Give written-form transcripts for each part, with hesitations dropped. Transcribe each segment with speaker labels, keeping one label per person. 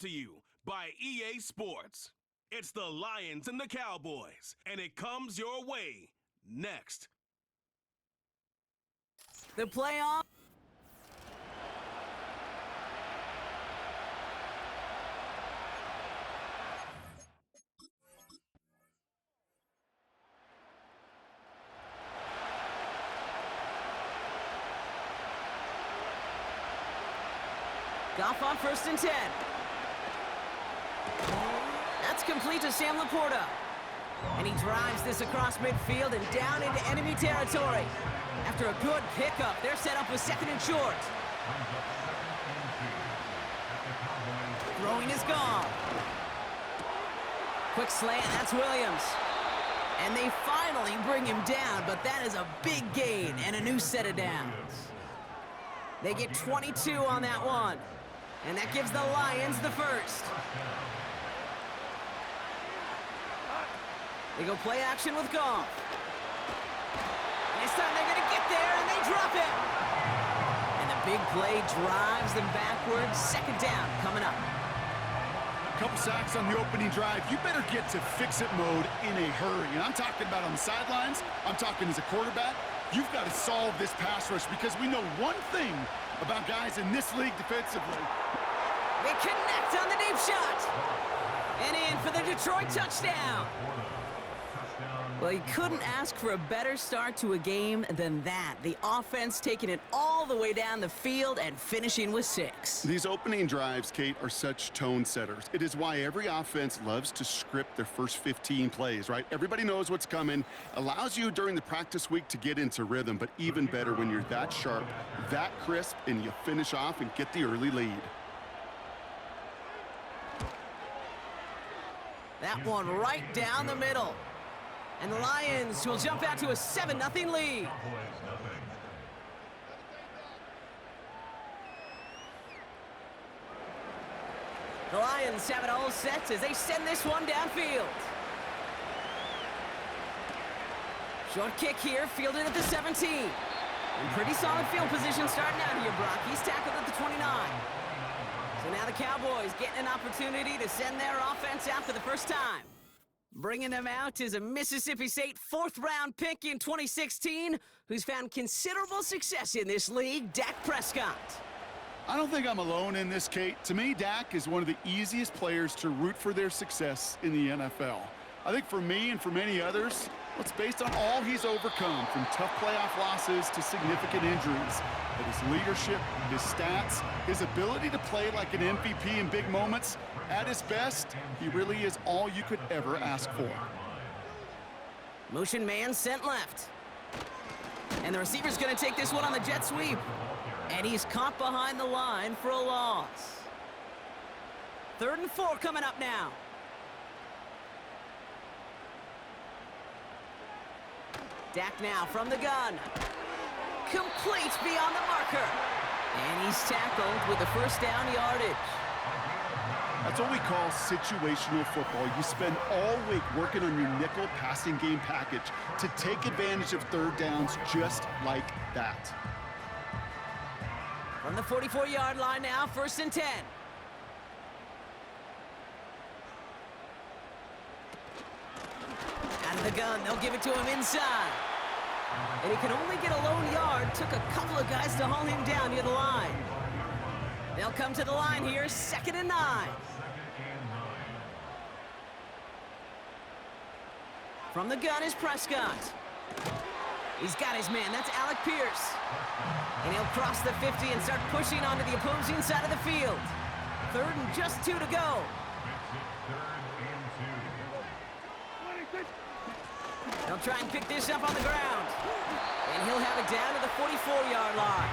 Speaker 1: to you by EA Sports. It's the Lions and the Cowboys, and it comes your way next.
Speaker 2: The playoff. Goff on 1st and 10. That's complete to Sam Laporta. And he drives this across midfield and down into enemy territory. After a good pickup, they're set up with 2nd and short. Throwing is gone. Quick slant, that's Williams. And they finally bring him down, but that is a big gain and a new set of downs. They get 22 on that one. And that gives the Lions the first. They go play action with Goff. And this time they're going to get there, and they drop it. And the big play drives them backwards. 2nd down coming up.
Speaker 3: A couple sacks on the opening drive. You better get to fix-it mode in a hurry. And I'm talking about on the sidelines. I'm talking as a quarterback. You've got to solve this pass rush because we know one thing about guys in this league defensively.
Speaker 2: They connect on the deep shot. And in for the Detroit touchdown. Well, you couldn't ask for a better start to a game than that. The offense taking it all the way down the field and finishing with 6.
Speaker 3: These opening drives, Kate, are such tone setters. It is why every offense loves to script their first 15 plays, right? Everybody knows what's coming. Allows you during the practice week to get into rhythm, but even better when you're that sharp, that crisp, and you finish off and get the early lead.
Speaker 2: That one right down the middle. And the Lions will jump out to a 7-0 lead. The Lions have it all set as they send this one downfield. Short kick here, fielded at the 17. And pretty solid field position starting out here, Brock. He's tackled at the 29. So now the Cowboys getting an opportunity to send their offense out for the first time. Bringing them out is a Mississippi State 4th-round pick in 2016 who's found considerable success in this league, Dak Prescott.
Speaker 3: I don't think I'm alone in this, Kate. To me, Dak is one of the easiest players to root for their success in the NFL. I think for me and for many others, it's based on all he's overcome, from tough playoff losses to significant injuries. But his leadership, his stats, his ability to play like an MVP in big moments, at his best, he really is all you could ever ask for.
Speaker 2: Motion man sent left. And the receiver's going to take this one on the jet sweep. And he's caught behind the line for a loss. 3rd and 4 coming up now. Dak now from the gun. Complete beyond the marker. And he's tackled with the 1st down yardage.
Speaker 3: That's what we call situational football. You spend all week working on your nickel passing game package to take advantage of 3rd downs just like that.
Speaker 2: From the 44-yard line now, 1st and 10. Out of the gun, they'll give it to him inside. And he can only get a lone yard. Took a couple of guys to haul him down near the line. They'll come to the line here, 2nd and 9. From the gun is Prescott. He's got his man. That's Alec Pierce. And he'll cross the 50 and start pushing onto the opposing side of the field. 3rd and just 2 to go. They'll try and pick this up on the ground. And he'll have it down to the 44-yard line.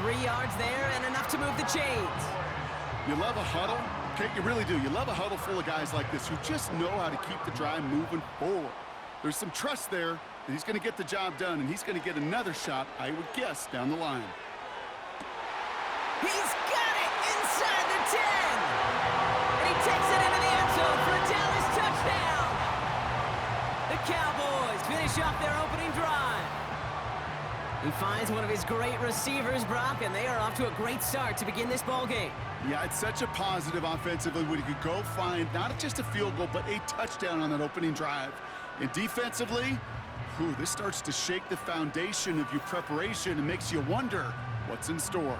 Speaker 2: 3 yards there and enough to move the chains.
Speaker 3: You love a huddle? Okay, you really do. You love a huddle full of guys like this who just know how to keep the drive moving forward. There's some trust there that he's going to get the job done, and he's going to get another shot, I would guess, down the line.
Speaker 2: He's got it inside the 10. And he takes it into the end zone for a Dallas touchdown. The Cowboys finish off their opening drive. He finds one of his great receivers, Brock, and they are off to a great start to begin this ball game.
Speaker 3: Yeah, it's such a positive offensively when he could go find not just a field goal, but a touchdown on that opening drive. And defensively, this starts to shake the foundation of your preparation and makes you wonder what's in store.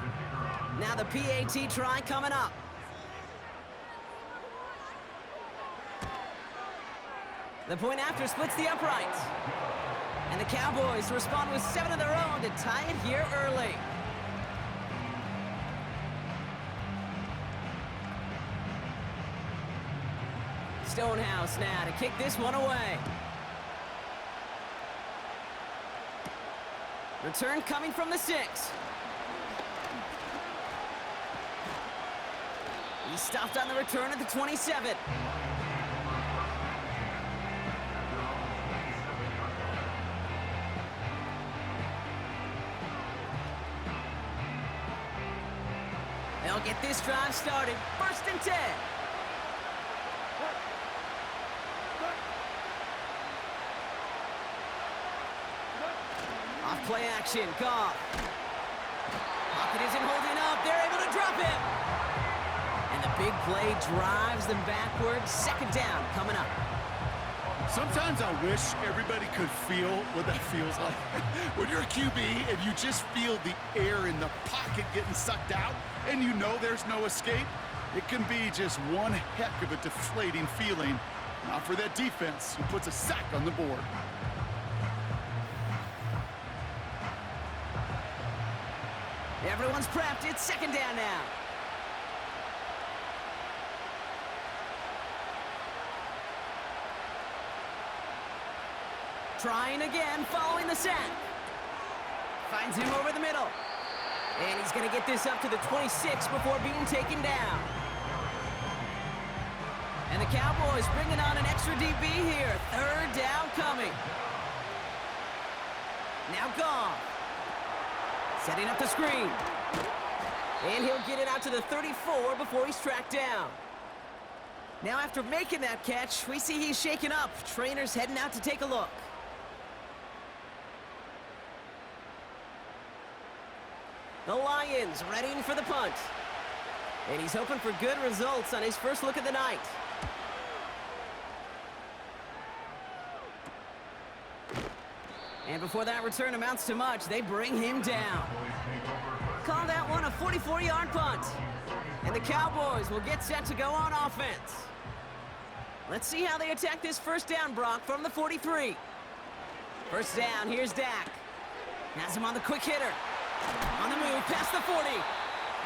Speaker 2: Now the PAT try coming up. The point after splits the uprights. And the Cowboys respond with 7 of their own to tie it here early. Stonehouse now to kick this one away. Return coming from the 6. He stopped on the return at the 27. They'll get this drive started. 1st and 10. Off play action, Goff. Pocket isn't holding up. They're able to drop him. And the big play drives them backwards. 2nd down coming up.
Speaker 3: Sometimes I wish everybody could feel what that feels like. When you're a QB and you just feel the air in the pocket getting sucked out and you know there's no escape, it can be just one heck of a deflating feeling. Not for that defense who puts a sack on the board.
Speaker 2: Everyone's prepped. It's 2nd down now. Trying again, following the sack. Finds him over the middle. And he's going to get this up to the 26 before being taken down. And the Cowboys bringing on an extra DB here. 3rd down coming. Now Goff. Setting up the screen. And he'll get it out to the 34 before he's tracked down. Now after making that catch, we see he's shaken up. Trainer's heading out to take a look. The Lions readying for the punt. And he's hoping for good results on his first look of the night. And before that return amounts to much, they bring him down. Call that one a 44-yard punt. And the Cowboys will get set to go on offense. Let's see how they attack this 1st down, Brock, from the 43. 1st down, here's Dak. Has him on the quick hitter. On the move, past the 40.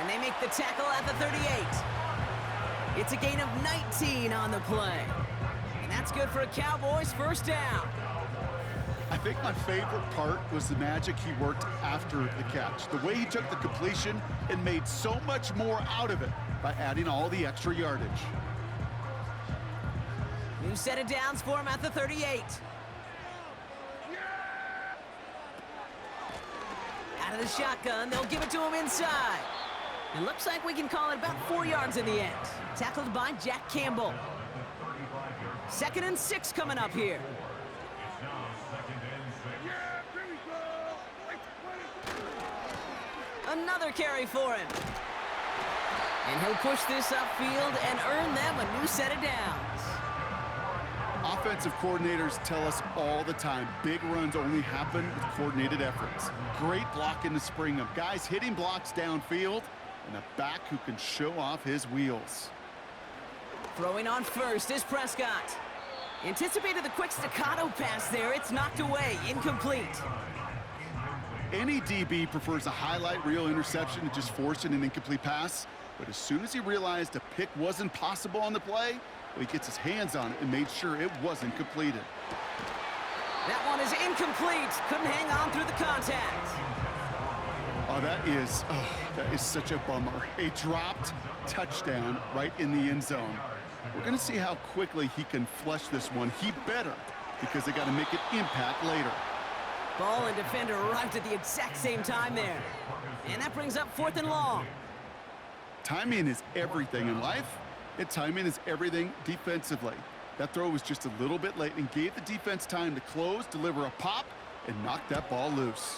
Speaker 2: And they make the tackle at the 38. It's a gain of 19 on the play. And that's good for a Cowboys 1st down.
Speaker 3: I think my favorite part was the magic he worked after the catch. The way he took the completion and made so much more out of it by adding all the extra yardage.
Speaker 2: New set of downs for him at the 38. Out of the shotgun, they'll give it to him inside. It looks like we can call it about 4 yards in the end. Tackled by Jack Campbell. 2nd and 6 coming up here. Another carry for him. And he'll push this upfield and earn them a new set of downs.
Speaker 3: Offensive coordinators tell us all the time, big runs only happen with coordinated efforts. Great block in the spring of guys hitting blocks downfield and a back who can show off his wheels.
Speaker 2: Throwing on first is Prescott. Anticipated the quick staccato pass there. It's knocked away, incomplete.
Speaker 3: Any DB prefers a highlight reel interception to just forcing an incomplete pass. But as soon as he realized a pick wasn't possible on the play, he gets his hands on it and made sure it wasn't completed.
Speaker 2: That one is incomplete. Couldn't hang on through the contact.
Speaker 3: That is such a bummer. A dropped touchdown right in the end zone. We're going to see how quickly he can flush this one. He better, because they got to make it impact later.
Speaker 2: Ball and defender arrived at the exact same time there. And that brings up 4th and long.
Speaker 3: Timing is everything in life, and timing is everything defensively. That throw was just a little bit late and gave the defense time to close, deliver a pop, and knock that ball loose.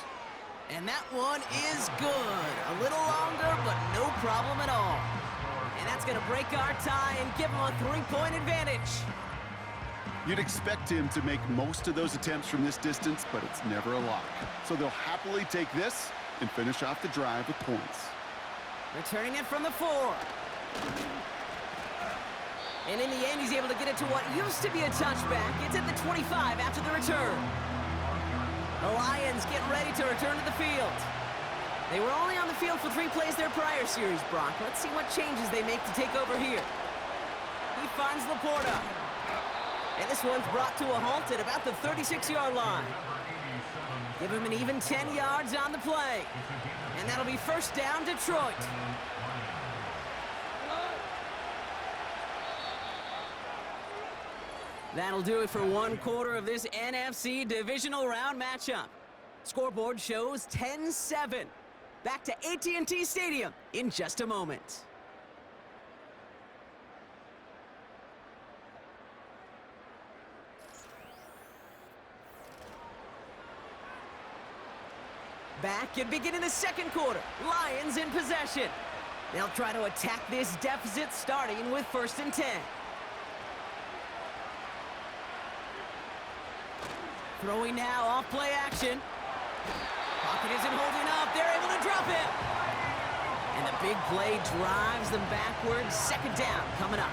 Speaker 2: And that one is good. A little longer, but no problem at all. And that's going to break our tie and give them a 3-point advantage.
Speaker 3: You'd expect him to make most of those attempts from this distance, but it's never a lock. So they'll happily take this and finish off the drive with points.
Speaker 2: Returning it from the 4. And in the end, he's able to get it to what used to be a touchback. It's at the 25 after the return. The Lions get ready to return to the field. They were only on the field for 3 plays their prior series, Brock. Let's see what changes they make to take over here. He finds Laporta. And this one's brought to a halt at about the 36-yard line. Give him an even 10 yards on the play. And that'll be first down, Detroit. That'll do it for 1 quarter of this NFC Divisional Round matchup. Scoreboard shows 10-7. Back to AT&T Stadium in just a moment. Back and beginning the second quarter. Lions in possession. They'll try to attack this deficit starting with 1st and 10. Throwing now off play action. Pocket isn't holding up. They're able to drop it. And the big play drives them backwards. 2nd down coming up.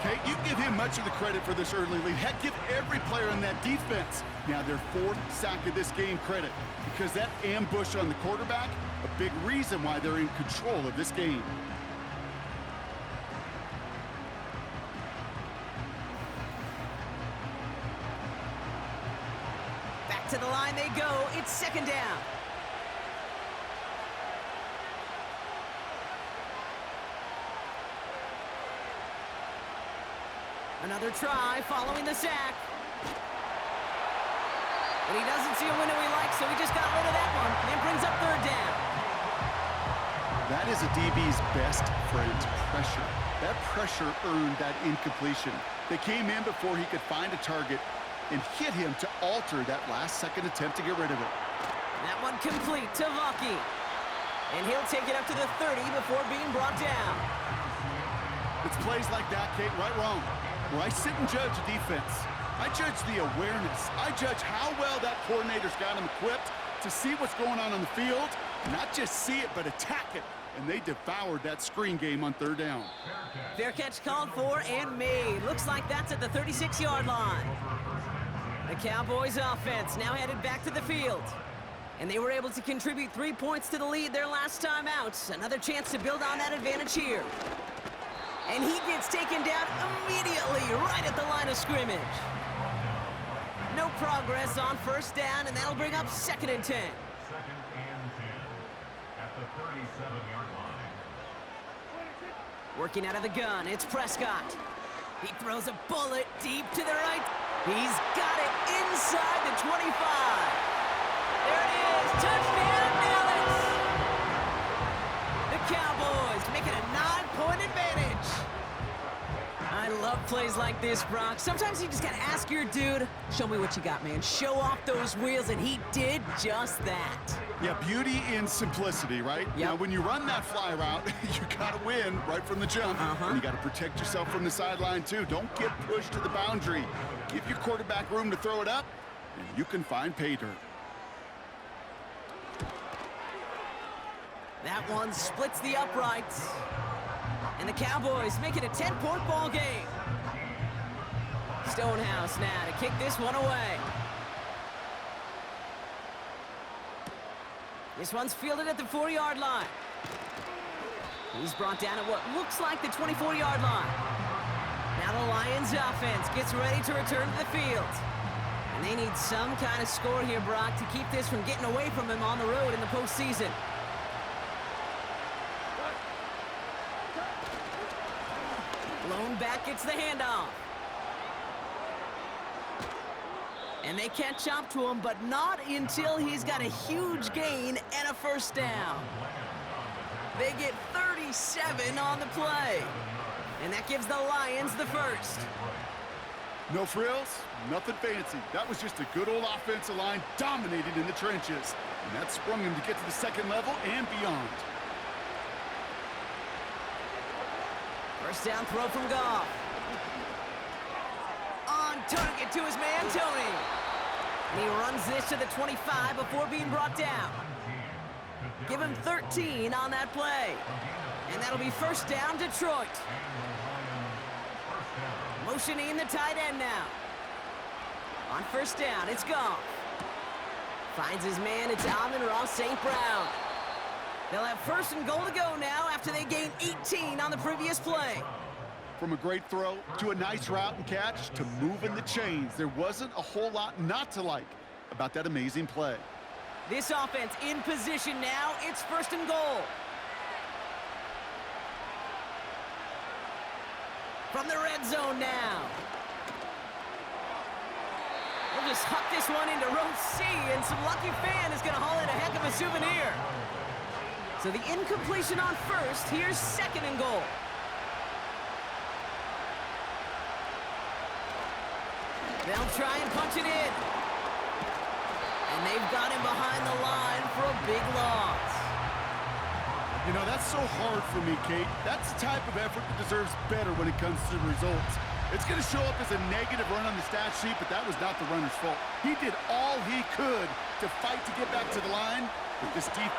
Speaker 3: Okay, you give him much of the credit for this early lead. Heck, give every player on that defense now their 4th sack of this game credit, because that ambush on the quarterback, a big reason why they're in control of this game.
Speaker 2: Back to the line they go. It's 2nd down. Another try following the sack. And he doesn't see a window he likes, so he just got rid of that one. And brings up 3rd down.
Speaker 3: That is a DB's best friend, pressure. That pressure earned that incompletion. They came in before he could find a target and hit him to alter that last-second attempt to get rid of it.
Speaker 2: That one complete to Vaki. And he'll take it up to the 30 before being brought down.
Speaker 3: It's plays like that, Kate, right wrong. Where I sit and judge a defense. I judge the awareness. I judge how well that coordinator's got him equipped to see what's going on the field, not just see it, but attack it. And they devoured that screen game on 3rd down.
Speaker 2: Fair catch called for and made. Looks like that's at the 36-yard line. The Cowboys offense now headed back to the field. And they were able to contribute 3 points to the lead their last time out. Another chance to build on that advantage here. And he gets taken down immediately right at the line of scrimmage. No progress on 1st down, and that'll bring up 2nd and 10.
Speaker 4: 2nd and 10 at the 37-yard line.
Speaker 2: Working out of the gun, it's Prescott. He throws a bullet deep to the right. He's got it inside the 25. There it is. Touchdown, Dallas. The Cowboys making a 9-point advantage. I love plays like this, Brock. Sometimes you just gotta ask your dude, show me what you got, man. Show off those wheels, and he did just that.
Speaker 3: Yeah, beauty in simplicity, right?
Speaker 2: Yep.
Speaker 3: Now, when you run that fly route, you gotta win right from the jump. And you gotta protect yourself from the sideline, too. Don't get pushed to the boundary. Give your quarterback room to throw it up, and you can find pay dirt.
Speaker 2: That one splits the uprights. And the Cowboys make it a 10-point ball game. Stonehouse now to kick this one away. This one's fielded at the 4-yard line. He's brought down at what looks like the 24-yard line. Now the Lions offense gets ready to return to the field. And they need some kind of score here, Brock, to keep this from getting away from them on the road in the postseason. Blown back gets the handoff. And they catch up to him, but not until he's got a huge gain and a 1st down. They get 37 on the play. And that gives the Lions the 1st.
Speaker 3: No frills, nothing fancy. That was just a good old offensive line dominating in the trenches. And that sprung him to get to the second level and beyond.
Speaker 2: First down throw from Goff. On target to his man, Tony. And he runs this to the 25 before being brought down. Give him 13 on that play. And that'll be first down, Detroit. Motioning the tight end now. On first down, it's Goff. Finds his man, it's Amon-Ra St. Brown. They'll have first and goal to go now after they gained 18 on the previous play.
Speaker 3: From a great throw to a nice route and catch to moving the chains, there wasn't a whole lot not to like about that amazing play.
Speaker 2: This offense in position now. It's first and goal. From the red zone now. We'll just huck this one into row C, and some lucky fan is going to haul in a heck of a souvenir. So the incompletion on first. Here's second and goal. They'll try and punch it in. And they've got him behind the line for a big loss.
Speaker 3: You know, that's so hard for me, Kate. That's the type of effort that deserves better when it comes to the results. It's going to show up as a negative run on the stat sheet, but that was not the runner's fault. He did all he could to fight to get back to the line, but this deep...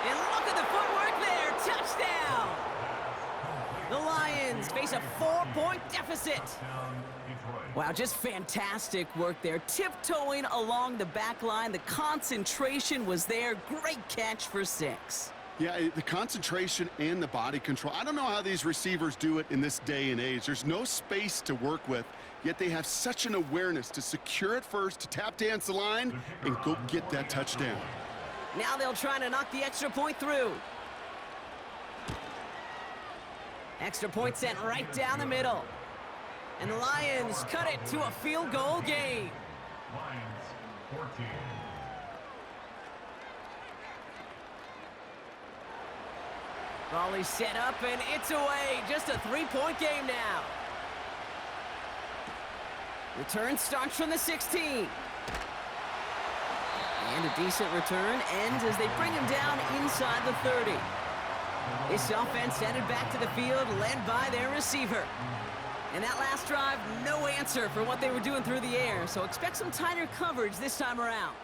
Speaker 2: And look at the footwork there. Touchdown! The Lions face a 4-point deficit. Wow, just fantastic work there. Tiptoeing along the back line. The concentration was there. Great catch for 6.
Speaker 3: Yeah, the concentration and the body control. I don't know how these receivers do it in this day and age. There's no space to work with, yet they have such an awareness to secure it first, to tap dance the line, and go get that touchdown.
Speaker 2: Now they'll try to knock the extra point through. Extra point sent right down the middle. And the Lions cut it to a field goal game.
Speaker 4: Lions 14.
Speaker 2: Volley set up, and it's away. Just a 3-point game now. Return starts from the 16. And a decent return ends as they bring him down inside the 30. This offense headed back to the field, led by their receiver. And that last drive, no answer for what they were doing through the air, so expect some tighter coverage this time around.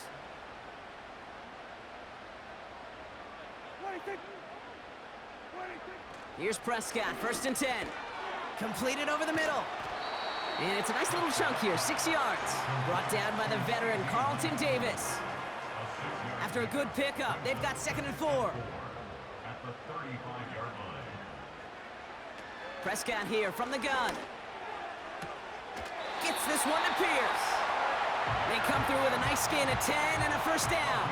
Speaker 2: Here's Prescott, first and 10. Completed over the middle. And it's a nice little chunk here, 6 yards. Brought down by the veteran, Carlton Davis. After a good pickup, they've got second and 4.
Speaker 4: At the 35-yard line.
Speaker 2: Prescott here from the gun. Gets this one to Pierce. They come through with a nice gain of 10 and a first down.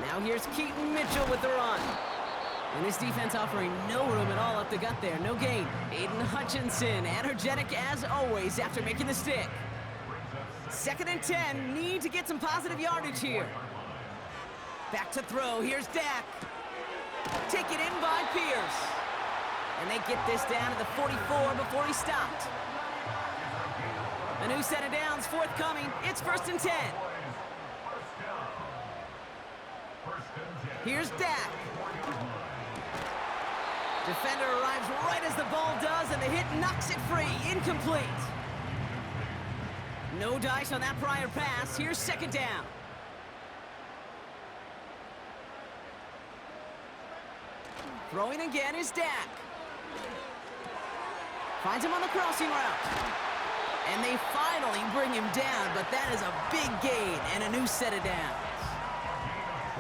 Speaker 2: Now here's Keaton Mitchell with the run. And this defense offering no room at all up the gut there. No gain. Aiden Hutchinson, energetic as always after making the stick. Second and 10, need to get some positive yardage here. Back to throw, here's Dak. Taken in by Pierce. And they get this down to the 44 before he stopped. A new set of downs forthcoming. It's first and 10. Here's Dak. Defender arrives right as the ball does, and the hit knocks it free. Incomplete. No dice on that prior pass. Here's second down. Throwing again is Dak. Finds him on the crossing route. And they finally bring him down, but that is a big gain and a new set of downs.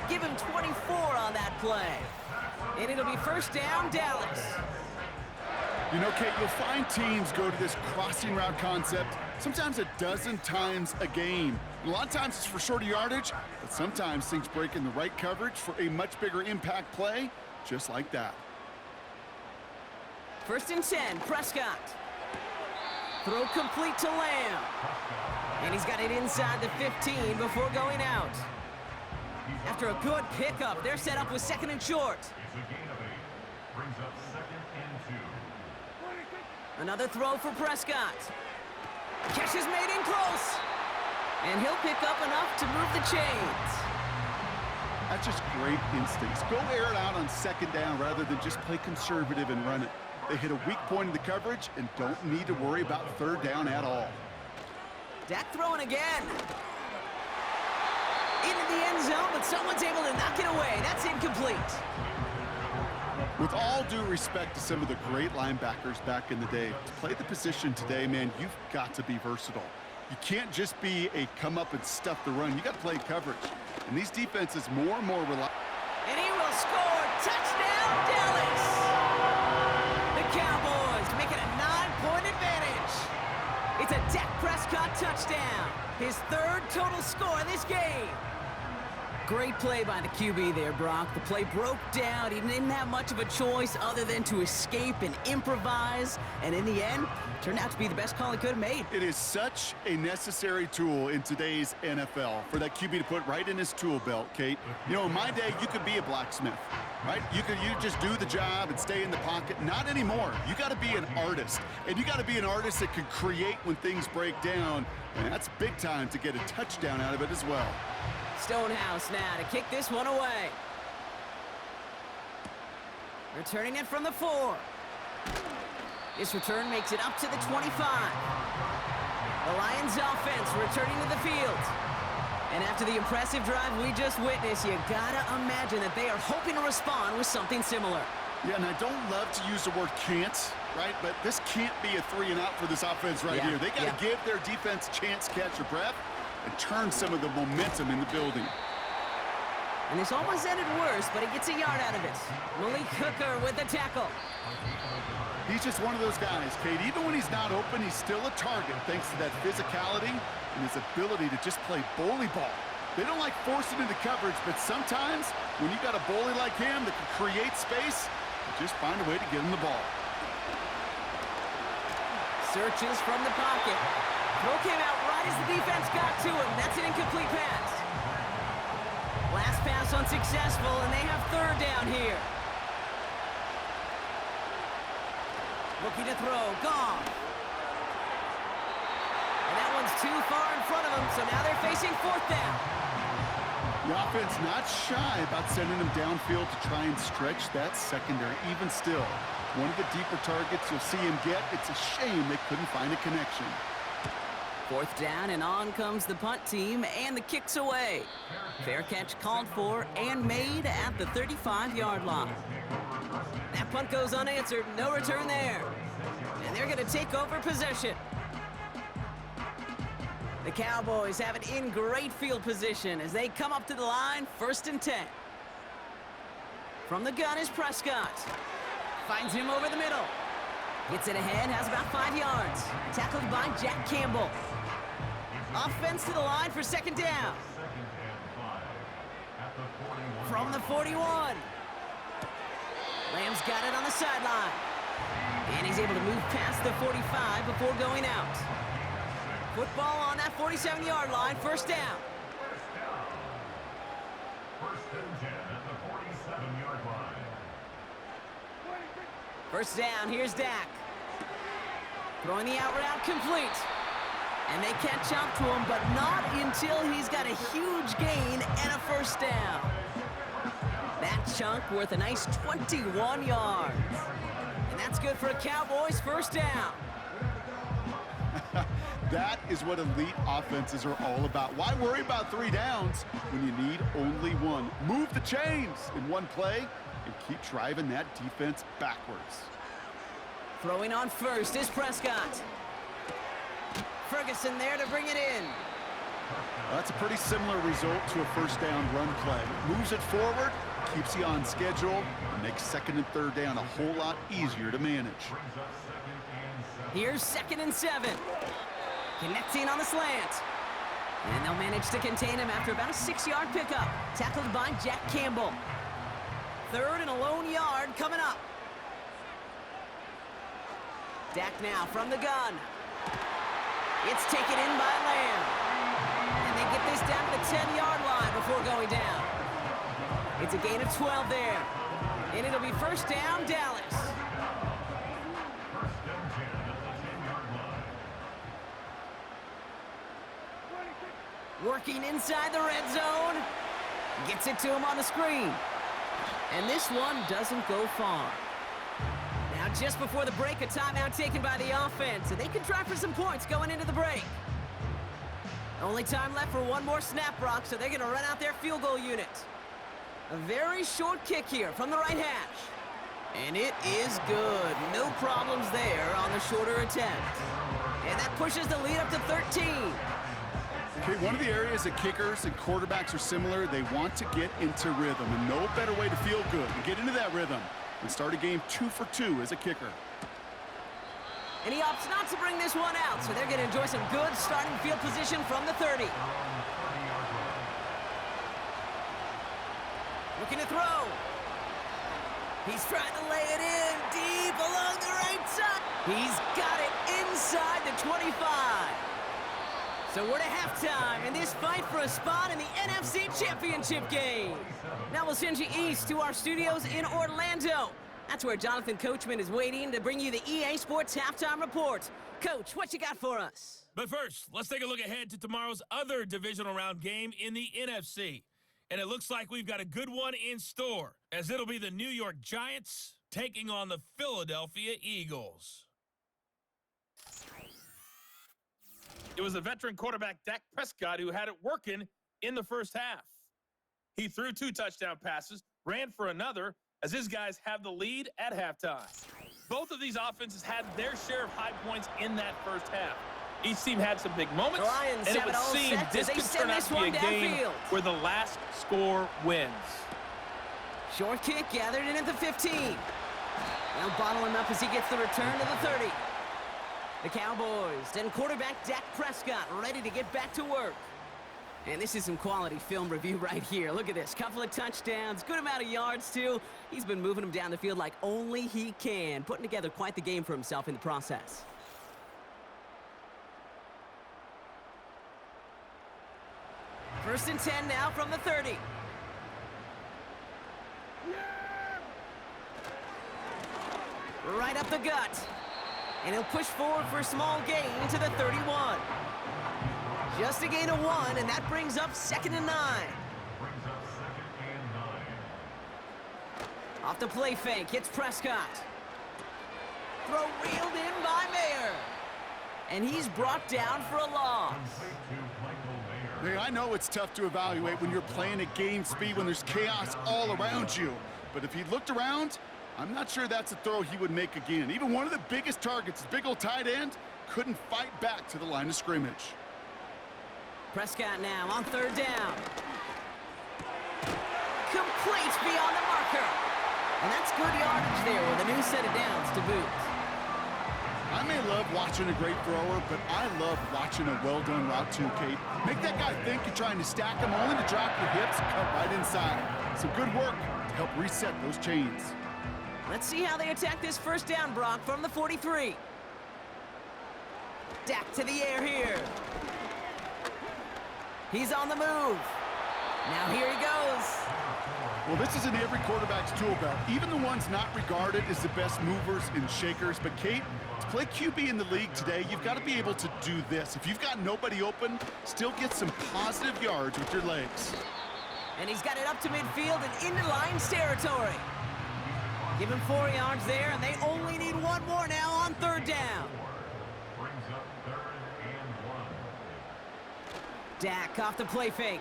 Speaker 2: Give him 24 on that play. And it'll be first down, Dallas.
Speaker 3: You know, Kate, you'll find teams go to this crossing route concept sometimes a dozen times a game. And a lot of times it's for shorter yardage, but sometimes things break in the right coverage for a much bigger impact play, just like that.
Speaker 2: First and 10, Prescott. Throw complete to Lamb. And he's got it inside the 15 before going out. After a good pickup, they're set up with 2nd and short.
Speaker 4: It's a gain of 8. Brings up 2nd and 2.
Speaker 2: Another throw for Prescott. Catch is made in close. And he'll pick up enough to move the chains.
Speaker 3: That's just great instincts. Go air it out on 2nd down rather than just play conservative and run it. They hit a weak point in the coverage and don't need to worry about 3rd down at all.
Speaker 2: Dak throwing again. Into the end zone, but someone's able to knock it away. That's incomplete.
Speaker 3: With all due respect to some of the great linebackers back in the day, to play the position today, man, you've got to be versatile. You can't just be a come up and stuff the run. You got to play coverage. And these defenses more and more rely.
Speaker 2: And he will score. Touchdown, Dallas. The Cowboys make it a 9-point advantage. It's a Dak Prescott touchdown. His 3rd total score in this game. Great play by the QB there, Brock. The play broke down. He didn't have much of a choice other than to escape and improvise. And in the end, turned out to be the best call he could have made.
Speaker 3: It is such a necessary tool in today's NFL for that QB to put right in his tool belt, Kate. You know, in my day, you could be a blacksmith, right? You just do the job and stay in the pocket. Not anymore. You got to be an artist. And you got to be an artist that can create when things break down. And that's big time to get a touchdown out of it as well.
Speaker 2: Stonehouse now to kick this one away. Returning it from the 4. This return makes it up to the 25. The Lions offense returning to the field. And after the impressive drive we just witnessed, you gotta imagine that they are hoping to respond with something similar.
Speaker 3: Yeah, and I don't love to use the word can't, right? But this can't be a 3-and-out for this offense right here. They got to give their defense a chance to catch their breath and turn some of the momentum in the building.
Speaker 2: And this almost ended worse, but he gets a yard out of it. Malik Hooker with the tackle.
Speaker 3: He's just one of those guys, Kate. Even when he's not open, he's still a target thanks to that physicality and his ability to just play bully ball. They don't like forcing into coverage, but sometimes when you got a bully like him that can create space, you just find a way to get him the ball.
Speaker 2: Searches from the pocket. Throw came out right as the defense got to him. That's an incomplete pass. Last pass unsuccessful, and they have 3rd down here. Looking to throw. Gone. And that one's too far in front of them, so now they're facing 4th down.
Speaker 3: The offense not shy about sending him downfield to try and stretch that secondary. Even still, one of the deeper targets you'll see him get. It's a shame they couldn't find a connection.
Speaker 2: 4th down, and on comes the punt team, and the kick's away. Fair catch called for and made at the 35-yard line. That punt goes unanswered. No return there. And they're going to take over possession. The Cowboys have it in great field position as they come up to the line, 1st and 10. From the gun is Prescott. Finds him over the middle. Gets it ahead, has about 5 yards. Tackled by Jack Campbell. Offense to the line for 2nd down. From the 41. Lamb's got it on the sideline. And he's able to move past the 45 before going out. Football on that 47-yard line, 1st down.
Speaker 4: 1st and 10 at the 47-yard line.
Speaker 2: 1st down, here's Dak. Throwing the out route complete. And they catch up to him, but not until he's got a huge gain and a 1st down. That chunk worth a nice 21 yards. And that's good for a Cowboys 1st down.
Speaker 3: That is what elite offenses are all about. Why worry about 3 downs when you need only 1? Move the chains in one play and keep driving that defense backwards.
Speaker 2: Throwing on 1st is Prescott. Ferguson there to bring it in.
Speaker 3: Well, that's a pretty similar result to a 1st down run play. Moves it forward, keeps you on schedule, and makes 2nd and 3rd down a whole lot easier to manage.
Speaker 2: Here's 2nd and 7. Connecting on the slant. And they'll manage to contain him after about a 6-yard pickup. Tackled by Jack Campbell. 3rd and a lone yard coming up. Dak now from the gun. It's taken in by Lamb. And they get this down to the 10-yard line before going down. It's a gain of 12 there. And it'll be first down, Dallas.
Speaker 4: First and 10 at the 10-yard line.
Speaker 2: Working inside the red zone. Gets it to him on the screen. And this one doesn't go far. Now just before the break, a timeout taken by the offense. And they can try for some points going into the break. Only time left for one more snap, Brock, so they're going to run out their field goal unit. A very short kick here from the right hash. And it is good. No problems there on the shorter attempt. And that pushes the lead up to 13.
Speaker 3: Okay, one of the areas that kickers and quarterbacks are similar, they want to get into rhythm. And no better way to feel good to get into that rhythm and start a game 2 for 2 as a kicker.
Speaker 2: And he opts not to bring this one out, so they're going to enjoy some good starting field position from the 30. Looking to throw. He's trying to lay it in deep along the right side. He's got it inside the 25. So we're to halftime in this fight for a spot in the NFC Championship game. Now we'll send you east to our studios in Orlando. That's where Jonathan Coachman is waiting to bring you the EA Sports Halftime Report. Coach, what you got for us?
Speaker 5: But first, let's take a look ahead to tomorrow's other divisional round game in the NFC. And it looks like we've got a good one in store, as it'll be the New York Giants taking on the Philadelphia Eagles. It was the veteran quarterback Dak Prescott who had it working in the first half. He threw 2 touchdown passes, ran for another, as his guys have the lead at halftime. Both of these offenses had their share of high points in that first half. Each team had some big moments, and it would seem this could turn out to be a game where the last score wins.
Speaker 2: Short kick gathered in at the 15. They'll bottle him up as he gets the return to the 30. The Cowboys and quarterback Dak Prescott ready to get back to work. And this is some quality film review right here. Look at this. Couple of touchdowns, good amount of yards, too. He's been moving them down the field like only he can, putting together quite the game for himself in the process. First and 10 now from the 30. Right up the gut. And he'll push forward for a small gain to the 31. Just a gain of 1, and that brings up 2nd and 9.
Speaker 4: Brings up 2nd and 9.
Speaker 2: Off the play fake, hits Prescott. Throw reeled in by Mayer. And he's brought down for a loss.
Speaker 3: Hey, I know it's tough to evaluate when you're playing at game speed when there's chaos all around you. But if he looked around, I'm not sure that's a throw he would make again. Even one of the biggest targets, his big old tight end, couldn't fight back to the line of scrimmage.
Speaker 2: Prescott now on 3rd down. Complete beyond the marker. And that's good yardage there with a new set of downs to boot.
Speaker 3: I may love watching a great thrower, but I love watching a well-done route too, Kate. Make that guy think you're trying to stack him only to drop your hips and cut right inside. Some good work to help reset those chains.
Speaker 2: Let's see how they attack this first down, Brock, from the 43. Dak to the air here. He's on the move. Now here he goes.
Speaker 3: Well, this is in every quarterback's tool belt, even the ones not regarded as the best movers and shakers. But, Kate, to play QB in the league today, you've got to be able to do this. If you've got nobody open, still get some positive yards with your legs.
Speaker 2: And he's got it up to midfield and into Lions territory. Give him 4 yards there, and they only need 1 more now on 3rd down.
Speaker 4: Brings up 3rd and 1.
Speaker 2: Dak off the play fake.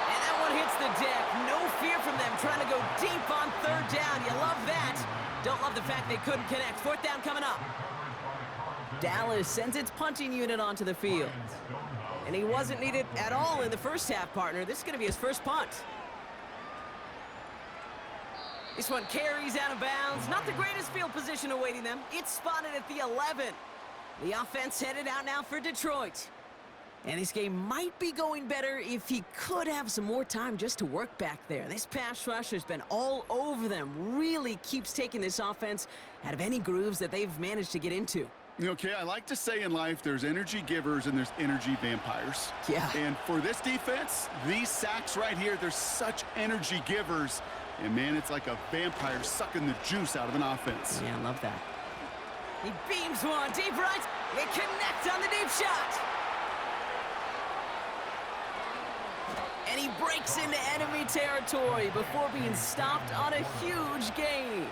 Speaker 2: And that one hits the deck. No fear from them trying to go deep on 3rd down. You love that. Don't love the fact they couldn't connect. 4th down coming up. Dallas sends its punting unit onto the field. And he wasn't needed at all in the first half, partner. This is going to be his first punt. This one carries out of bounds. Not the greatest field position awaiting them. It's spotted at the 11. The offense headed out now for Detroit. And this game might be going better if he could have some more time just to work back there. This pass rush has been all over them. Really keeps taking this offense out of any grooves that they've managed to get into.
Speaker 3: Okay, I like to say in life there's energy givers and there's energy vampires.
Speaker 2: Yeah.
Speaker 3: And for this defense, these sacks right here, they're such energy givers. And, man, it's like a vampire sucking the juice out of an offense.
Speaker 2: Yeah, I love that. He beams one deep right. It connects on the deep shot. And he breaks into enemy territory before being stopped on a huge gain.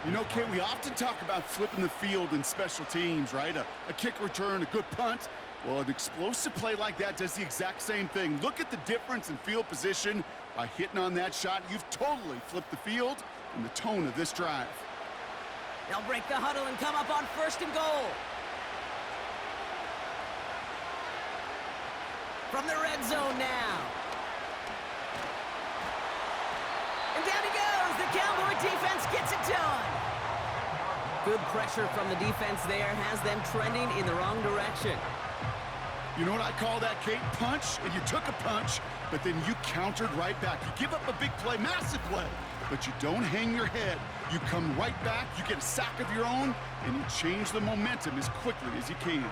Speaker 3: You know, Kate, we often talk about flipping the field in special teams, right? A kick return, a good punt. Well, an explosive play like that does the exact same thing. Look at the difference in field position. By hitting on that shot, you've totally flipped the field and the tone of this drive.
Speaker 2: They'll break the huddle and come up on 1st and goal. From the red zone now. And down he goes. The Cowboy defense gets it done. Good pressure from the defense there has them trending in the wrong direction.
Speaker 3: You know what I call that, Kate? Punch, and you took a punch, but then you countered right back. You give up a big play, massive play, but you don't hang your head. You come right back, you get a sack of your own, and you change the momentum as quickly as you can.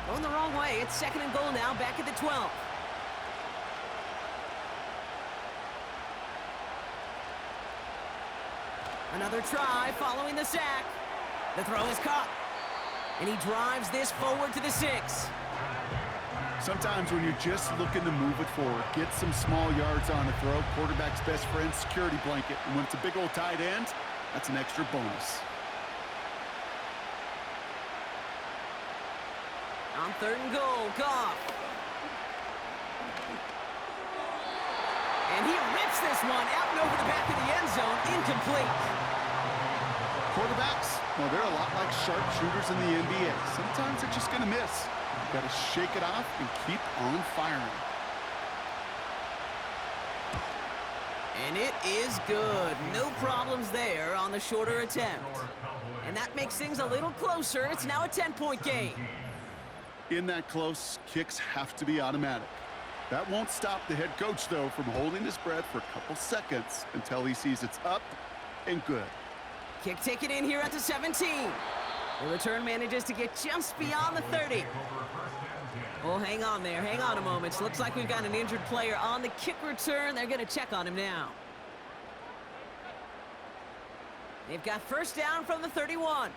Speaker 2: Going the wrong way. It's 2nd and goal now, back at the 12. Another try following the sack. The throw is caught. And he drives this forward to the 6.
Speaker 3: Sometimes when you're just looking to move it forward, get some small yards on the throw, quarterback's best friend, security blanket. And when it's a big old tight end, that's an extra bonus.
Speaker 2: On 3rd and goal, Goff. And he rips this one out and over the back of the end zone, incomplete.
Speaker 3: Quarterbacks, well, they're a lot like sharpshooters in the NBA. Sometimes they're just going to miss. You've got to shake it off and keep on firing.
Speaker 2: And it is good. No problems there on the shorter attempt. And that makes things a little closer. It's now a 10-point game.
Speaker 3: In that close, kicks have to be automatic. That won't stop the head coach, though, from holding his breath for a couple seconds until he sees it's up and good.
Speaker 2: Kick taken in here at the 17. The return manages to get just beyond the 30. Oh, hang on there. Hang on a moment. Looks like we've got an injured player on the kick return. They're going to check on him now. They've got 1st down from the 31.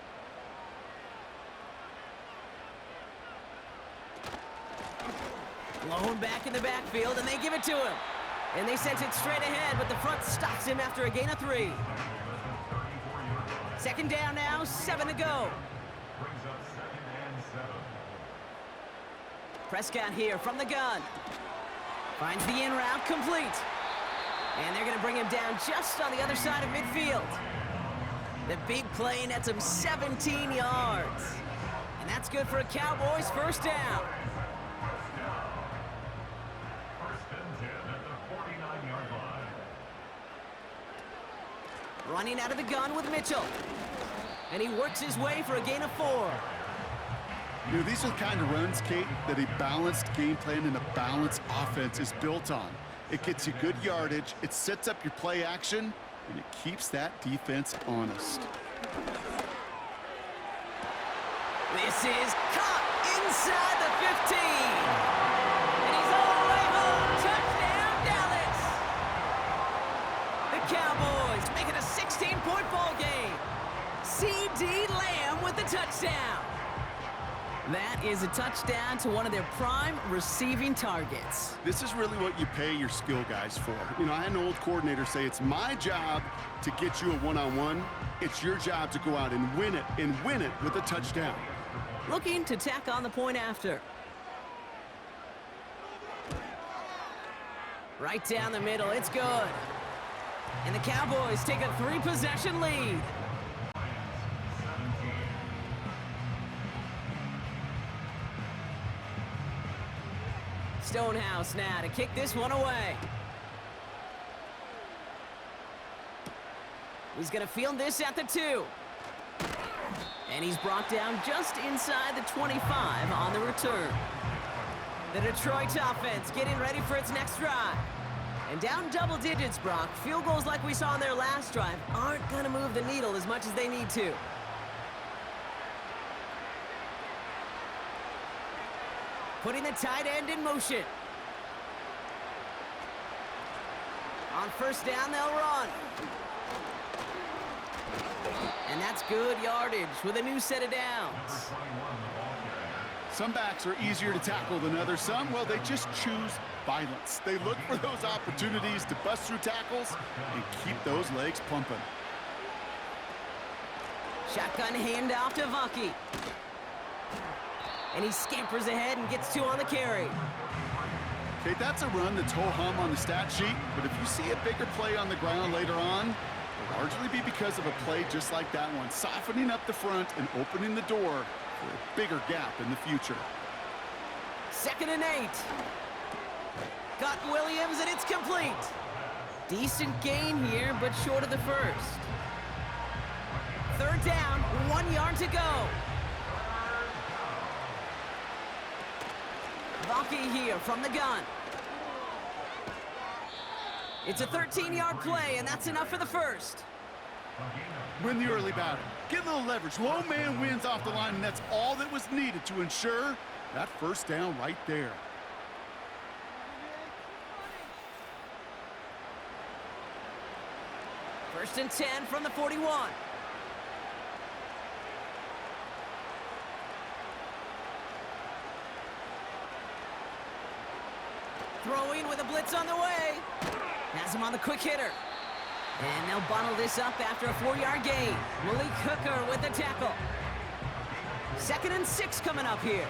Speaker 2: Blown back in the backfield, and they give it to him. And they sent it straight ahead, but the front stops him after a gain of 3. 2nd down now, 7 to go. Prescott here from the gun. Finds the in route complete. And they're going to bring him down just on the other side of midfield. The big play nets him 17 yards. And that's good for a Cowboys 1st down. Running out of the gun with Mitchell. And he works his way for a gain of 4.
Speaker 3: You know, these are the kind of runs, Kate, that a balanced game plan and a balanced offense is built on. It gets you good yardage, it sets up your play action, and it keeps that defense honest.
Speaker 2: This is caught inside the 15. And he's all the way home. Touchdown, Dallas. The Cowboys make it a 16-point ball game. C.D. Lamb with the touchdown. That is a touchdown to one of their prime receiving targets.
Speaker 3: This is really what you pay your skill guys for. You know, I had an old coordinator say it's my job to get you a one-on-one. It's your job to go out and win it with a touchdown.
Speaker 2: Looking to tack on the point after. Right down the middle, it's good. And the Cowboys take a 3-possession lead. Stonehouse now to kick this one away. He's going to field this at the 2. And he's brought down just inside the 25 on the return. The Detroit offense getting ready for its next drive. And down double digits, Brock. Field goals like we saw on their last drive aren't going to move the needle as much as they need to. Putting the tight end in motion. On first down, they'll run. And that's good yardage with a new set of downs.
Speaker 3: Some backs are easier to tackle than others. Some, well, they just choose violence. They look for those opportunities to bust through tackles and keep those legs pumping.
Speaker 2: Shotgun handoff to Vaki. And he scampers ahead and gets 2 on the carry.
Speaker 3: Okay, that's a run that's ho-hum on the stat sheet, but if you see a bigger play on the ground later on, it'll largely be because of a play just like that one, softening up the front and opening the door for a bigger gap in the future.
Speaker 2: 2nd and 8. Got Williams, and it's complete. Decent gain here, but short of the first. 3rd down, 1 yard to go. Vaki here from the gun. It's a 13-yard play, and that's enough for the first.
Speaker 3: Win the early battle. Get a little leverage. Low man wins off the line, and that's all that was needed to ensure that first down right there.
Speaker 2: First and 10 from the 41. Throwing with a blitz on the way. Has him on the quick hitter. And they'll bundle this up after a 4-yard gain. Malik Hooker with the tackle. 2nd and 6 coming up here.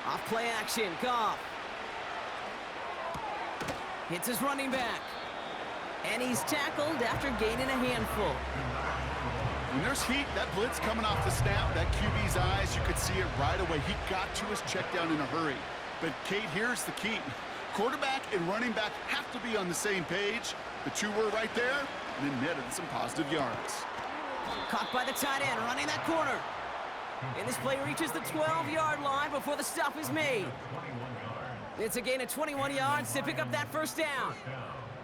Speaker 2: Off play action, Goff. Hits his running back. And he's tackled after gaining a handful.
Speaker 3: When there's heat, that blitz coming off the snap, that QB's eyes, you could see it right away. He got to his check down in a hurry. But, Kate, here's the key. Quarterback and running back have to be on the same page. The 2 were right there, and then netted some positive yards.
Speaker 2: Caught by the tight end, running that corner. And this play reaches the 12-yard line before the stop is made. It's a gain of 21 yards to pick up that first down.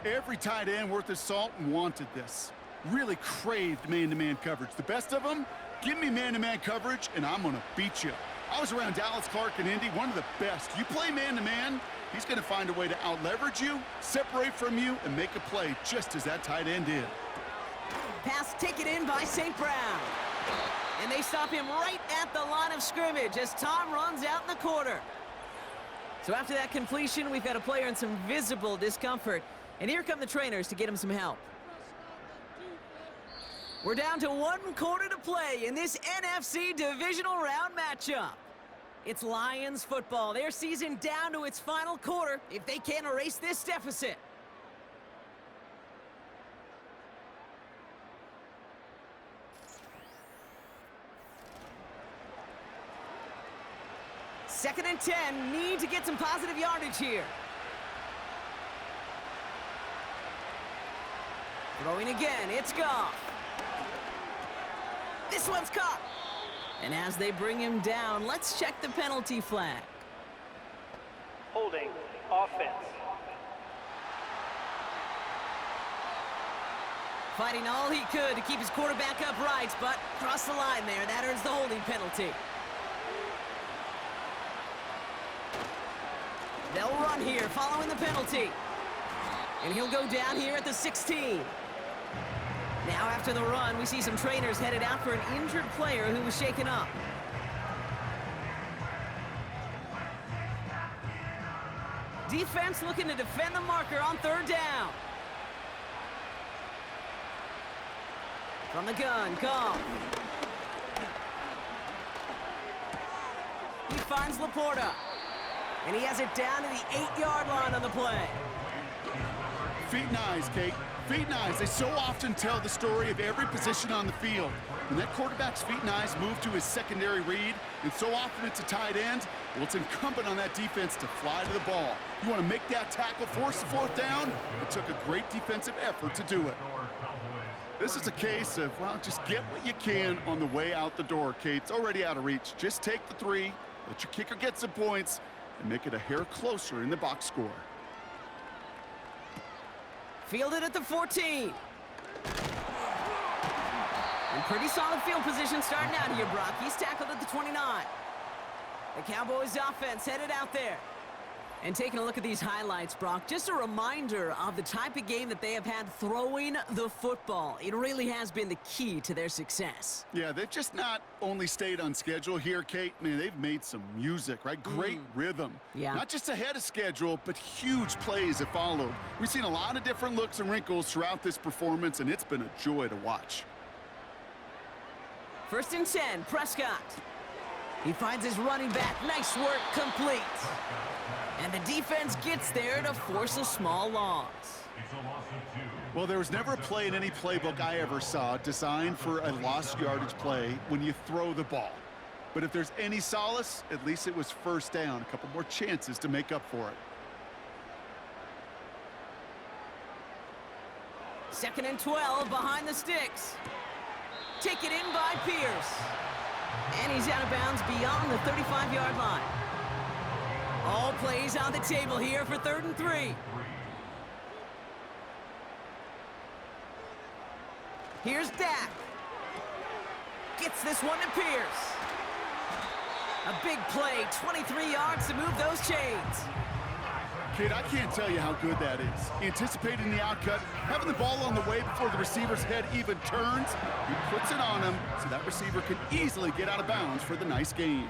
Speaker 3: Every tight end worth his salt wanted this. Really craved man-to-man coverage. The best of them, give me man-to-man coverage, and I'm going to beat you. I was around Dallas Clark and Indy, one of the best. You play man-to-man, he's going to find a way to out-leverage you, separate from you, and make a play just as that tight end did.
Speaker 2: Pass taken in by St. Brown. And they stop him right at the line of scrimmage as Tom runs out in the corner. So after that completion, we've got a player in some visible discomfort. And here come the trainers to get him some help. We're down to 1 quarter to play in this NFC Divisional Round matchup. It's Lions football. Their season down to its final quarter if they can't erase this deficit. Second and 10, need to get some positive yardage here. Throwing again, it's Goff. This one's caught. And as they bring him down, let's check the penalty flag.
Speaker 6: Holding, offense.
Speaker 2: Fighting all he could to keep his quarterback upright, but crossed the line there. That earns the holding penalty. They'll run here following the penalty. And he'll go down here at the 16. Now after the run, we see some trainers headed out for an injured player who was shaken up. Defense looking to defend the marker on 3rd down. From the gun, Goff. He finds Laporta. And he has it down to the 8-yard line on the play.
Speaker 3: Feet and eyes, Kate. Feet and eyes. They so often tell the story of every position on the field. When that quarterback's feet and eyes move to his secondary read, and so often it's a tight end, well, it's incumbent on that defense to fly to the ball. You want to make that tackle, force the 4th down? It took a great defensive effort to do it. This is a case of, well, just get what you can on the way out the door, Kate. It's already out of reach. Just take the 3, let your kicker get some points, and make it a hair closer in the box score.
Speaker 2: Fielded at the 14. And pretty solid field position starting out here, Brock. He's tackled at the 29. The Cowboys offense headed out there. And taking a look at these highlights, Brock, just a reminder of the type of game that they have had throwing the football. It really has been the key to their success.
Speaker 3: Yeah, they've just not only stayed on schedule here, Kate. Man, they've made some music, right? Great rhythm.
Speaker 2: Yeah.
Speaker 3: Not just ahead of schedule, but huge plays have followed. We've seen a lot of different looks and wrinkles throughout this performance, and it's been a joy to watch.
Speaker 2: 1st and 10, Prescott. He finds his running back. Nice work, complete. And the defense gets there to force a small loss.
Speaker 4: It's a loss of 2.
Speaker 3: Well, there was never a play in any playbook I ever saw designed for a lost yardage play when you throw the ball. But if there's any solace, at least it was first down. A couple more chances to make up for it.
Speaker 2: 2nd and 12 behind the sticks. Taken in by Pierce. And he's out of bounds beyond the 35-yard line. All plays on the table here for 3rd and 3. Here's Dak. Gets this one to Pierce. A big play, 23 yards to move those chains.
Speaker 3: Kid, I can't tell you how good that is. Anticipating the outcut, having the ball on the way before the receiver's head even turns, he puts it on him so that receiver can easily get out of bounds for the nice gain.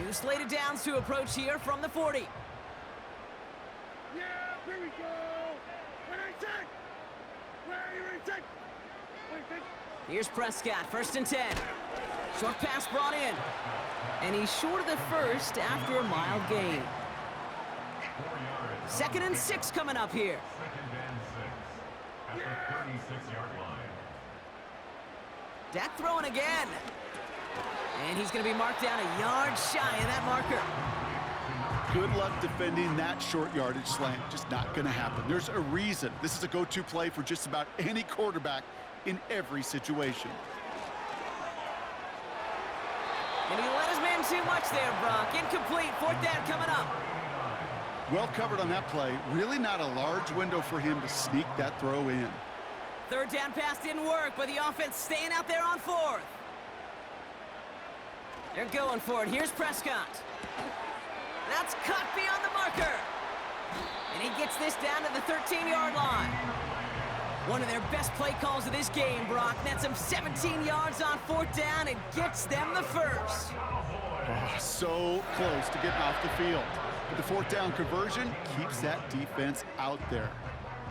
Speaker 2: New slated downs to approach here from the 40.
Speaker 6: Yeah, here we go. When I take.
Speaker 2: Here's Prescott, 1st and 10. Short pass brought in. And he's short of the first after a mild gain. 2nd and 6 coming up here.
Speaker 4: 2nd and 6 at the 36-yard line.
Speaker 2: Dak throwing again. And he's going to be marked down a yard shy of that marker.
Speaker 3: Good luck defending that short yardage slant. Just not going to happen. There's a reason. This is a go-to play for just about any quarterback in every situation.
Speaker 2: And he let his man too much there, Brock. Incomplete. 4th down coming up.
Speaker 3: Well covered on that play. Really not a large window for him to sneak that throw in.
Speaker 2: 3rd down pass didn't work, but the offense staying out there on 4th. They're going for it. Here's Prescott. That's caught beyond the marker. And he gets this down to the 13-yard line. One of their best play calls of this game, Brock. Nets him 17 yards on 4th down and gets them the first.
Speaker 3: Oh, so close to getting off the field. But the 4th down conversion keeps that defense out there.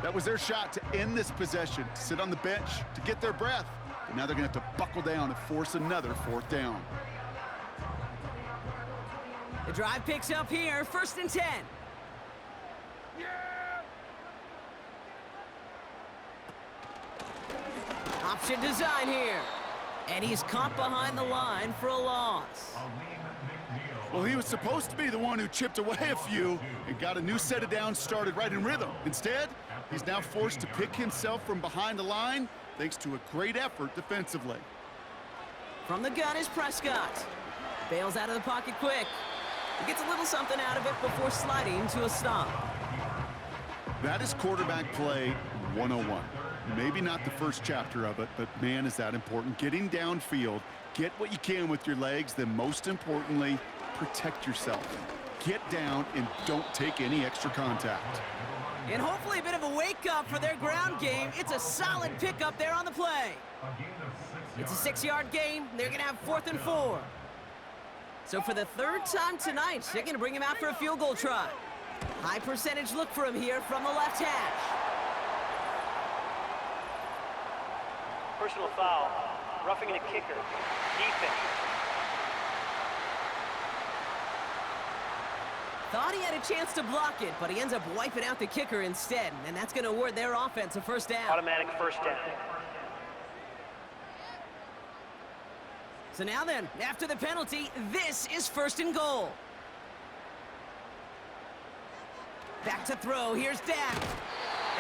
Speaker 3: That was their shot to end this possession, to sit on the bench, to get their breath. But now they're going to have to buckle down and force another 4th down.
Speaker 2: The drive picks up here, 1st and 10. Option design here. And he's caught behind the line for a loss.
Speaker 3: Well, he was supposed to be the one who chipped away a few and got a new set of downs started right in rhythm. Instead, he's now forced to pick himself from behind the line thanks to a great effort defensively.
Speaker 2: From the gun is Prescott. Bails out of the pocket quick. He gets a little something out of it before sliding to a stop.
Speaker 3: That is quarterback play 101. Maybe not the first chapter of it, but man, is that important. Getting downfield, get what you can with your legs, then most importantly, protect yourself. Get down and don't take any extra contact.
Speaker 2: And hopefully a bit of a wake-up for their ground game. It's a solid pickup there on the play. It's a 6-yard gain. They're going to have 4th and 4. So for the 3rd time tonight, they're going to bring him out for a field goal try. High percentage look for him here from the left hash.
Speaker 7: Personal foul, roughing a kicker, defense.
Speaker 2: Thought he had a chance to block it, but he ends up wiping out the kicker instead, and that's going to award their offense a 1st down.
Speaker 7: Automatic 1st down.
Speaker 2: So now then, after the penalty, this is 1st and goal. Back to throw, here's Dak.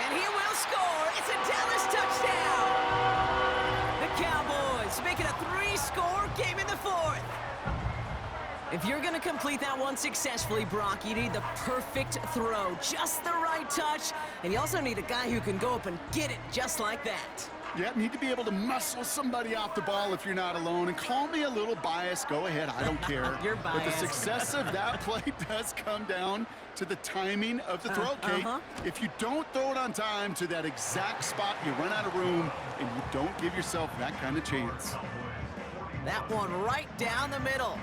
Speaker 2: And he will score, it's a Dallas touchdown! The Cowboys Giants make it a 3-score game in the fourth. If you're going to complete that one successfully, Brock, you need the perfect throw, just the right touch, and you also need a guy who can go up and get it just like that.
Speaker 3: Yeah, need to be able to muscle somebody off the ball if you're not alone. And call me a little biased. Go ahead. I don't care.
Speaker 2: You're
Speaker 3: But the
Speaker 2: biased.
Speaker 3: success of that play does come down to the timing of the throw, Kate. If you don't throw it on time to that exact spot, you run out of room, and you don't give yourself that kind of chance.
Speaker 2: That one right down the middle.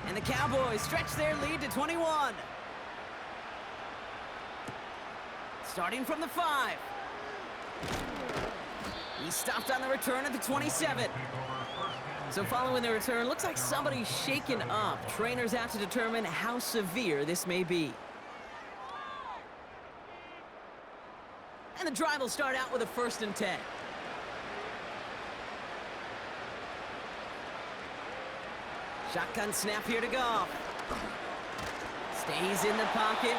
Speaker 2: And the Cowboys stretch their lead to 21. Starting from the 5. He stopped on the return at the 27. So following the return, looks like somebody's shaken up. Trainers out to determine how severe this may be. And the drive will start out with a 1st and 10. Shotgun snap here to Goff. Stays in the pocket,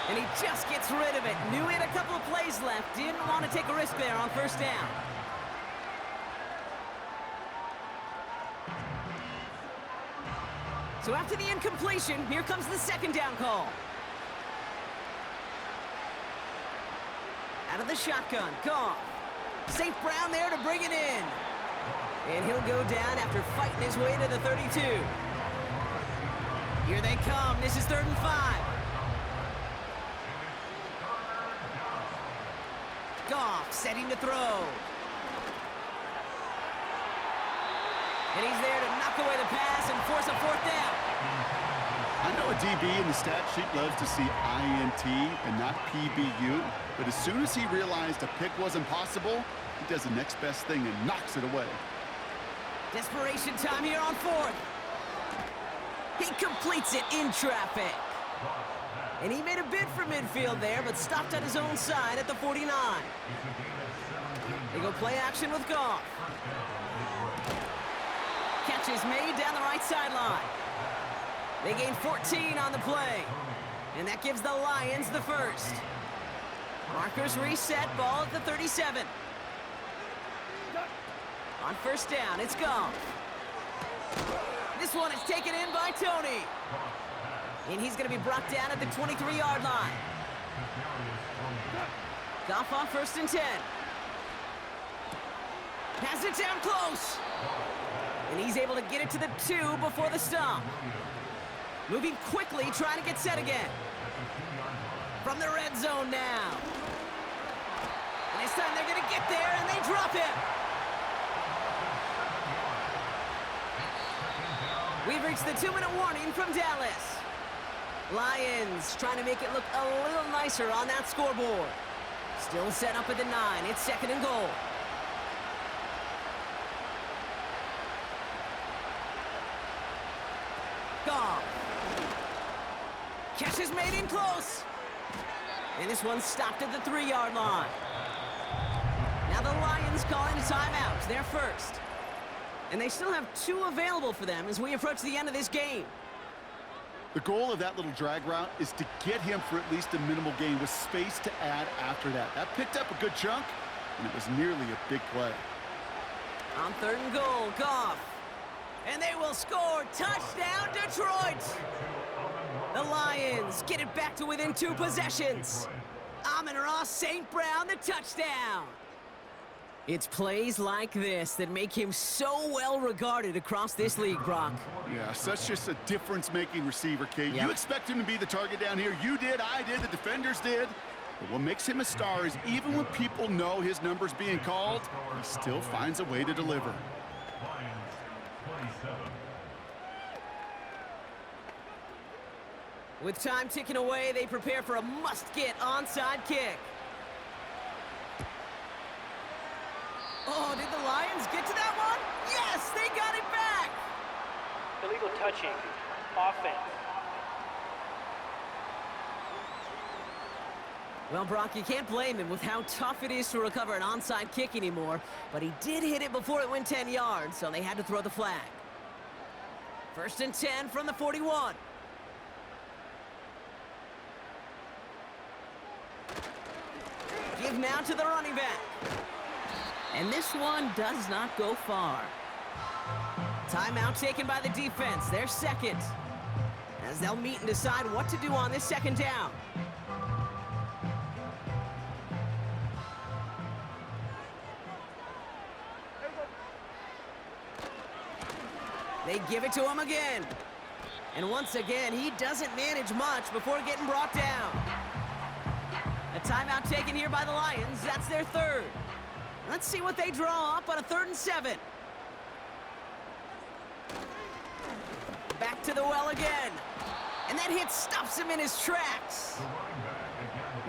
Speaker 2: and he just gets rid of it. Knew he had a couple of plays left. Didn't want to take a risk there on 1st down. So after the incompletion, here comes the 2nd down call. Out of the shotgun, Goff. St. Brown there to bring it in. And he'll go down after fighting his way to the 32. Here they come. This is 3rd and 5. Goff setting to throw. And he's there to knock away the pass and force a 4th down.
Speaker 3: I know a DB in the stat sheet loves to see INT and not PBU, but as soon as he realized a pick wasn't possible, he does the next best thing and knocks it away.
Speaker 2: Desperation time here on 4th. He completes it in traffic. And he made a bid for midfield there, but stopped on his own side at the 49. They go play action with Goff. Catch is made down the right sideline. They gain 14 on the play. And that gives the Lions the 1st. Markers reset, ball at the 37. On 1st down, it's Goff. This one is taken in by Tony. And he's going to be brought down at the 23-yard line. Goff on 1st and 10. Has it down close. And he's able to get it to the 2 before the stop. Moving quickly, trying to get set again. From the red zone now. And this time they're going to get there, and they drop him. We've reached the 2-minute warning from Dallas. Lions trying to make it look a little nicer on that scoreboard. Still set up at the 9. It's 2nd and goal. Goff. Catch is made in close. And this one's stopped at the 3-yard line. Now the Lions calling a timeout. They're 1st. And they still have 2 available for them as we approach the end of this game.
Speaker 3: The goal of that little drag route is to get him for at least a minimal gain with space to add after that. That picked up a good chunk, and it was nearly a big play.
Speaker 2: On 3rd and goal, Goff. And they will score. Touchdown, Detroit! The Lions get it back to within 2 possessions. Amon-Ra St. Brown, the touchdown. It's plays like this that make him so well regarded across this league, Brock.
Speaker 3: Yeah, such just a difference-making receiver, Kate.
Speaker 2: Yep.
Speaker 3: You expect him to be the target down here. You did, I did, the defenders did. But what makes him a star is even when people know his number's being called, he still finds a way to deliver.
Speaker 2: With time ticking away, they prepare for a must-get onside kick. Oh, did the Lions get to that one? Yes, they got it back!
Speaker 7: Illegal touching. Offense.
Speaker 2: Well, Brock, you can't blame him with how tough it is to recover an onside kick anymore, but he did hit it before it went 10 yards, so they had to throw the flag. 1st and 10 from the 41. Give now to the running back. And this one does not go far. Timeout taken by the defense, their second. As they'll meet and decide what to do on this second down. They give it to him again. And once again, he doesn't manage much before getting brought down. A timeout taken here by the Lions. That's their third. Let's see what they draw up on a 3rd and 7. Back to the well again. And that hit stops him in his tracks.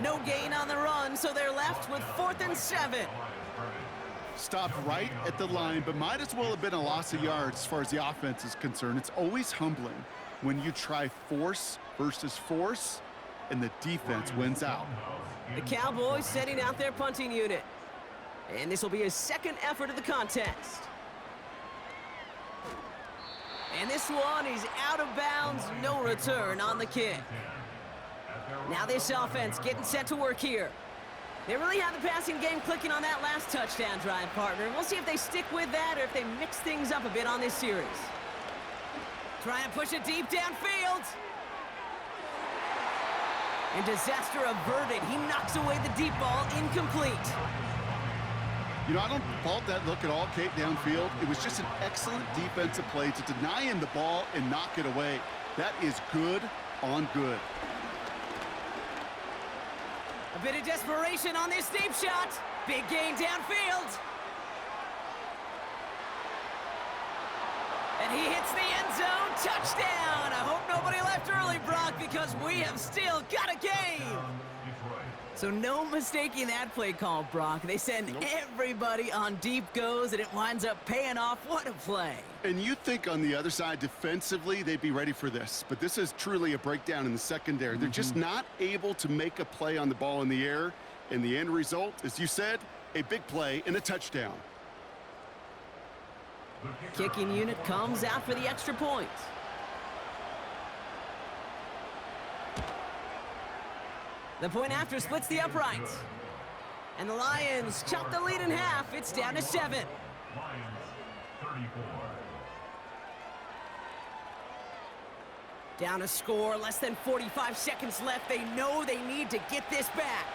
Speaker 2: No gain on the run, so they're left with 4th and 7.
Speaker 3: Stopped right at the line, but might as well have been a loss of yards as far as the offense is concerned. It's always humbling when you try force versus force, and the defense wins out.
Speaker 2: The Cowboys setting out their punting unit. And this will be his second effort of the contest. And this one is out of bounds, no return on the kick. Now this offense getting set to work here. They really have the passing game clicking on that last touchdown drive, partner. We'll see if they stick with that or if they mix things up a bit on this series. Trying to push it deep downfield. And disaster averted. He knocks away the deep ball, incomplete.
Speaker 3: You know, I don't fault that look at all, Kate, downfield. It was just an excellent defensive play to deny him the ball and knock it away. That is good on good.
Speaker 2: A bit of desperation on this deep shot. Big gain downfield. And he hits the end zone. Touchdown! I hope nobody left early, Brock, because we have still got a game. So no mistaking that play call, Brock. They send everybody on deep goes, and it winds up paying off. What a play.
Speaker 3: And you think on the other side, defensively, they'd be ready for this. But this is truly a breakdown in the secondary. They're just not able to make a play on the ball in the air. And the end result, as you said, a big play and a touchdown.
Speaker 2: Kicking unit comes out for the extra point. The point after splits the uprights. And the Lions chop the lead in half. It's down to 7.
Speaker 4: Lions 34.
Speaker 2: Down a score, less than 45 seconds left. They know they need to get this back.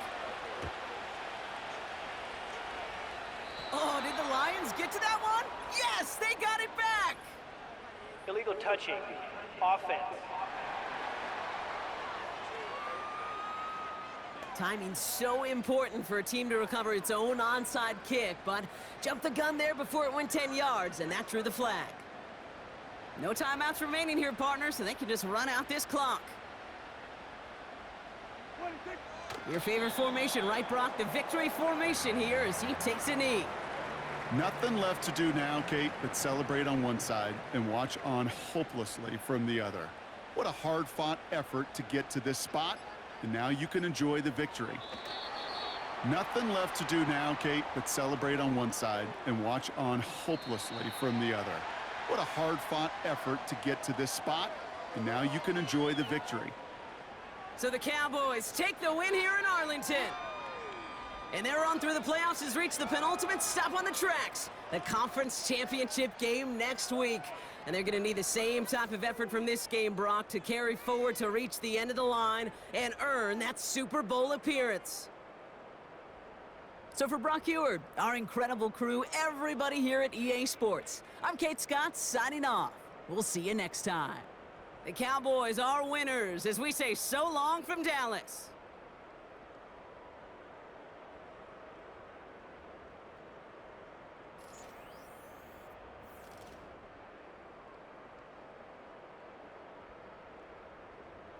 Speaker 2: Oh, did the Lions get to that one? Yes, they got it back!
Speaker 7: Illegal touching. Offense.
Speaker 2: Timing's so important for a team to recover its own onside kick, but jumped the gun there before it went 10 yards, and that drew the flag. No timeouts remaining here, partner, so they can just run out this clock. Your favorite formation, right, Brock? The victory formation here as he takes a knee.
Speaker 3: Nothing left to do now, Kate, but celebrate on one side and watch on hopelessly from the other. What a hard-fought effort to get to this spot, and now you can enjoy the victory. Nothing left to do now, Kate, but celebrate on one side and watch on hopelessly from the other. What a hard-fought effort to get to this spot, and now you can enjoy the victory.
Speaker 2: So the Cowboys take the win here in Arlington. And their run through the playoffs has reached the penultimate stop on the tracks. The conference championship game next week. And they're going to need the same type of effort from this game, Brock, to carry forward to reach the end of the line and earn that Super Bowl appearance. So for Brock Eward, our incredible crew, everybody here at EA Sports, I'm Kate Scott signing off. We'll see you next time. The Cowboys are winners as we say so long from Dallas.